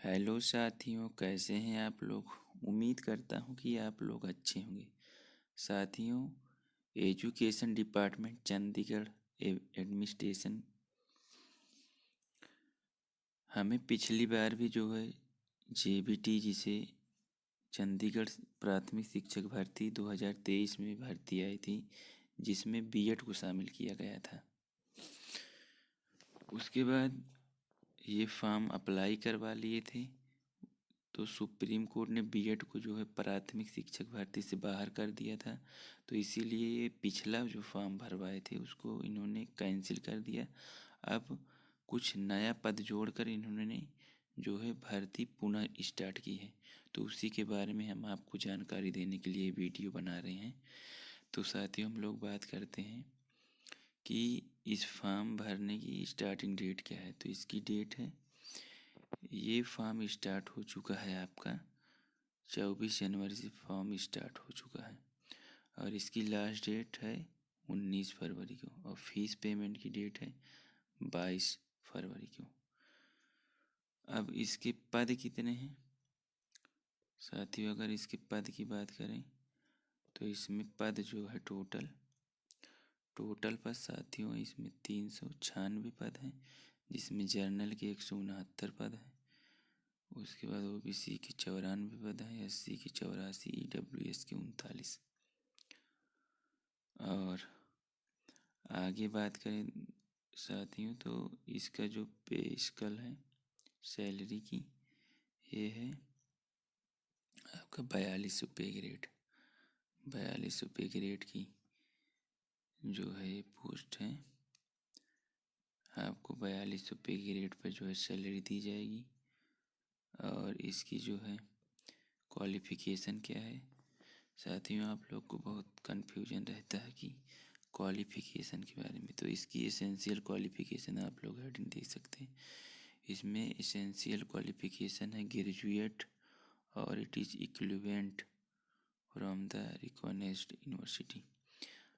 Hello साथियों, कैसे हैं आप लोग। उम्मीद करता हूं कि आप लोग अच्छे होंगे। साथियों, एजुकेशन डिपार्टमेंट चंडीगढ़ एडमिनिस्ट्रेशन हमें पिछली बार भी जो है जेबीटी जिसे चंडीगढ़ प्राथमिक शिक्षक भर्ती 2023 में भर्ती आई थी, जिसमें बीएड को शामिल किया गया था। उसके बाद ये फॉर्म अप्लाई करवा लिए थे, तो सुप्रीम कोर्ट ने बीएड को जो है प्राथमिक शिक्षक भर्ती से बाहर कर दिया था। तो इसीलिए ये पिछला जो फॉर्म भरवाए थे उसको इन्होंने कैंसिल कर दिया। अब कुछ नया पद जोड़कर इन्होंने जो है भर्ती पुनः स्टार्ट की है। तो उसी के बारे में हम आपको जानकारी देने के लिए वीडियो बना रहे हैं। तो साथियों, हम लोग बात करते हैं कि इस फॉर्म भरने की स्टार्टिंग डेट क्या है। तो इसकी डेट है, ये फॉर्म स्टार्ट हो चुका है आपका 24 जनवरी से फॉर्म स्टार्ट हो चुका है, और इसकी लास्ट डेट है 19 फरवरी को, और फीस पेमेंट की डेट है 22 फरवरी को। अब इसके पद कितने हैं साथियों, अगर इसके पद की बात करें तो इसमें पद जो है टोटल पद साथियों, इसमें 396 पद हैं, जिसमें जर्नल के 169 पद हैं। उसके बाद ओबीसी के 94 पद हैं, एससी के 84, ईडब्ल्यूएस के 39। और आगे बात करें साथियों, तो इसका जो पे स्केल है सैलरी की, ये है आपका 42 पे ग्रेड की जो है ये पोस्ट है। आपको 42 पे ग्रेड पर जो है सैलरी दी जाएगी। और इसकी जो है क्वालिफ़िकेशन क्या है साथियों, आप लोग को बहुत कन्फ्यूजन रहता है कि क्वालिफ़िकेशन के बारे में। तो इसकी एसेंशियल क्वालिफ़िकेशन आप लोग हेडिंग देख सकते हैं। इसमें एसेंशियल क्वालिफ़िकेशन है ग्रेजुएट, और it is equivalent from the recognised university,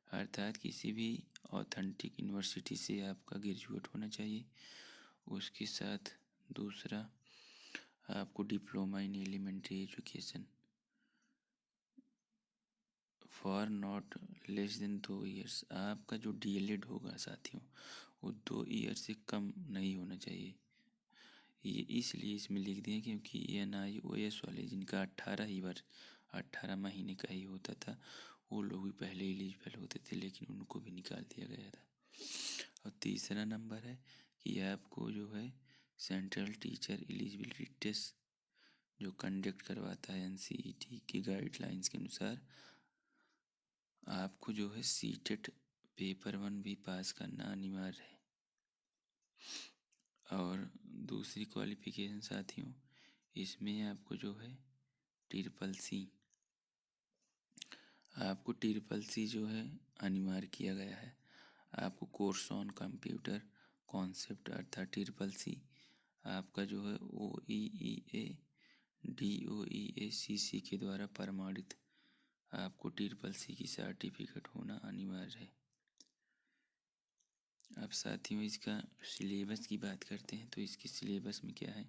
अर्थात किसी भी ऑथेंटिक यूनिवर्सिटी से आपका ग्रेजुएट होना चाहिए। उसके साथ दूसरा, आपको diploma in elementary education for not less than 2 years. आपका जो डीएलएड होगा साथियों, वो 2 ईयर से कम नहीं होना चाहिए। ये इसलिए इसमें लिख दिया क्योंकि NIOS वाले जिनका 18 महीने का ही होता था, वो लोग भी पहले एलिजिबल होते थे, लेकिन उनको भी निकाल दिया गया था। और तीसरा नंबर है कि आपको जो है सेंट्रल टीचर एलिजिबिलिटी टेस्ट जो कंडक्ट करवाता है NCET की गाइडलाइंस के अनुसार, आपको जो है सीटेट पेपर 1 भी पास करना अनिवार्य है। और दूसरी क्वालिफ़िकेशन साथियों, इसमें आपको जो है ट्रिपल सी जो है अनिवार्य किया गया है। आपको कोर्स ऑन कंप्यूटर कॉन्सेप्ट अर्थात ट्रिपल सी, आपका जो है OEEA DOEACC के द्वारा प्रमाणित आपको ट्रिपल सी की सर्टिफिकेट होना अनिवार्य है। अब साथियों, इसका सिलेबस की बात करते हैं। तो इसकी सिलेबस में क्या है,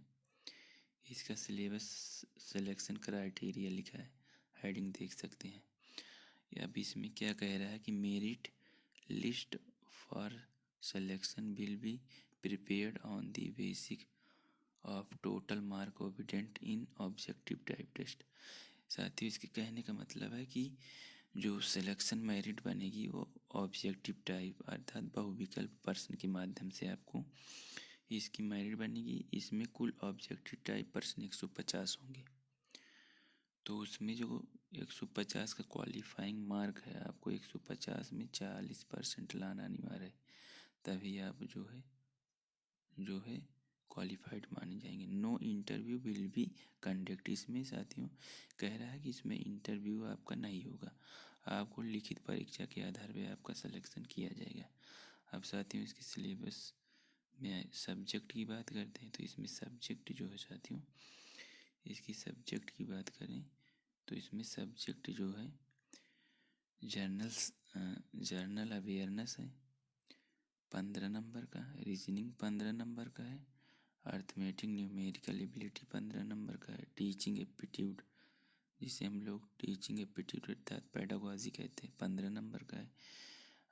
इसका सिलेबस सिलेक्शन क्राइटेरिया लिखा है, हेडिंग देख सकते हैं। अब इसमें क्या कह रहा है कि merit list for selection will be prepared on the basic of total mark obedient in objective type test. साथियों, इसके कहने का मतलब है कि जो सिलेक्शन मेरिट बनेगी वो ऑब्जेक्टिव टाइप अर्थात बहुविकल्प प्रश्न के माध्यम से आपको इसकी मेरिट बनेगी। इसमें कुल ऑब्जेक्टिव टाइप प्रश्न 150 होंगे। तो उसमें जो 150 का क्वालिफाइंग मार्क है, आपको 150 में 40% लाना अनिवार्य है, तभी आप जो है क्वालिफाइड माने जाएंगे। No interview will be conduct. इसमें साथियों कह रहा है कि इसमें इंटरव्यू आपका नहीं होगा, आपको लिखित परीक्षा के आधार पर आपका सिलेक्शन किया जाएगा। अब साथियों, इसके सिलेबस में सब्जेक्ट की बात करते हैं। तो इसमें सब्जेक्ट जो है साथियों, इसकी सब्जेक्ट की बात करें तो इसमें सब्जेक्ट जो है जर्नल अवेयरनेस है 15 नंबर का, रीजनिंग 15 नंबर का है, अर्थमेटिक न्यूमेरिकल एबिलिटी 15 नंबर का है। टीचिंग एप्टीट्यूड, जिसे हम लोग टीचिंग एप्टीट्यूड अर्थात पेडागॉजी कहते हैं, 15 नंबर का है।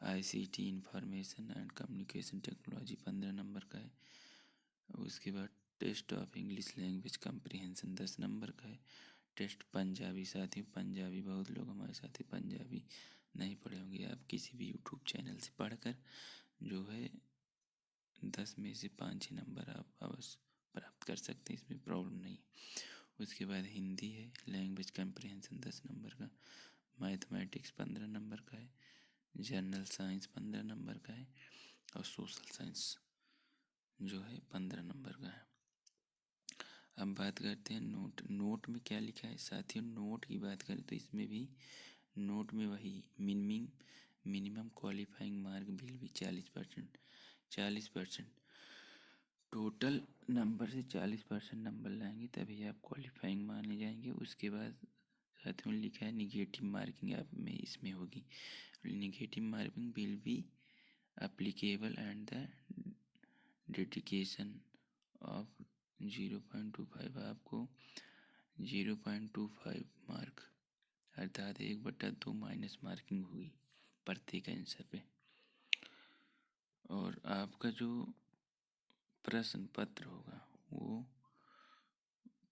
ICT information and communication technology 15 number का है। उसके बाद test of English language comprehension 10 number का है। टेस्ट पंजाबी, साथियों पंजाबी बहुत लोग हमारे साथी पंजाबी नहीं पढ़े होंगे, आप किसी भी यूट्यूब चैनल से पढ़कर जो है 10 में से 5-6 नंबर आप अवश्य प्राप्त कर सकते हैं, इसमें प्रॉब्लम नहीं। उसके बाद हिंदी है, लैंग्वेज कम्प्रीहेंशन 10 नंबर का। मैथमेटिक्स 15 नंबर का है। जनरल साइंस 15 नंबर का है। और सोशल साइंस जो है 15 नंबर का है। अब बात करते हैं नोट। नोट में क्या लिखा है साथियों, नोट की बात करें तो इसमें भी नोट में वही मिनिमम क्वालिफाइंग मार्क बिल भी 40% टोटल नंबर से 40% नंबर लाएंगे तभी आप क्वालिफाइंग माने जाएंगे। उसके बाद साथियों लिखा है निगेटिव मार्किंग आप में इसमें होगी। Negative marking will be applicable and the dedication of 0.25, आपको 0.25 मार्क अर्थात 1/2 माइनस मार्किंग होगी प्रत्येक आंसर पे। और आपका जो प्रश्न पत्र होगा वो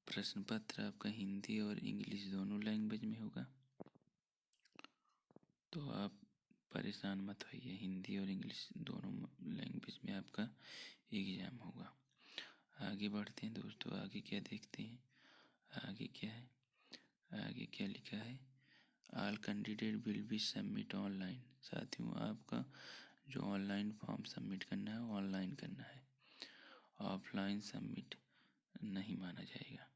प्रश्न पत्र आपका हिंदी और इंग्लिश दोनों लैंग्वेज में होगा, तो आप परेशान मत होइए, हिंदी और इंग्लिश दोनों लैंग्वेज में आपका एग्ज़ाम होगा। आगे बढ़ते हैं दोस्तों, आगे क्या देखते हैं। आगे क्या है, आगे क्या लिखा है, all candidate will be submit online. साथियों आपका जो ऑनलाइन फॉर्म सबमिट करना है ऑनलाइन करना है, ऑफलाइन सबमिट नहीं माना जाएगा।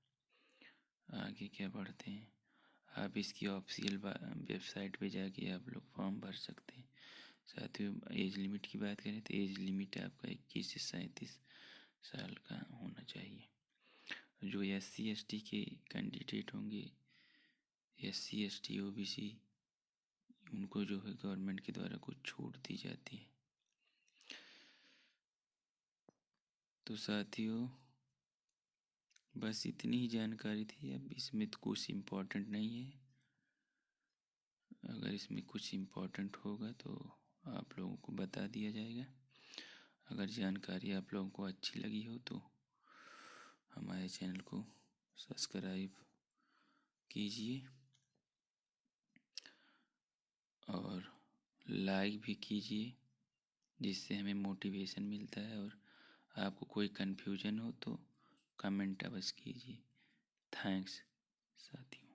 आगे क्या बढ़ते हैं, आप इसकी ऑफिशियल वेबसाइट पे जाके आप लोग फॉर्म भर सकते हैं। साथियों एज लिमिट की बात करें तो एज लिमिट आपका 21 से 37 साल का होना चाहिए। जो SC ST के कैंडिडेट होंगे, SC ST OBC, उनको जो है गवर्नमेंट के द्वारा कुछ छूट दी जाती है। तो साथियों बस इतनी ही जानकारी थी, अब इसमें तो कुछ इम्पोर्टेंट नहीं है। अगर इसमें कुछ इम्पोर्टेंट होगा तो आप लोगों को बता दिया जाएगा। अगर जानकारी आप लोगों को अच्छी लगी हो तो हमारे चैनल को सब्सक्राइब कीजिए और लाइक भी कीजिए, जिससे हमें मोटिवेशन मिलता है। और आपको कोई कन्फ्यूजन हो तो कमेंट अवश्य कीजिए। थैंक्स साथियों।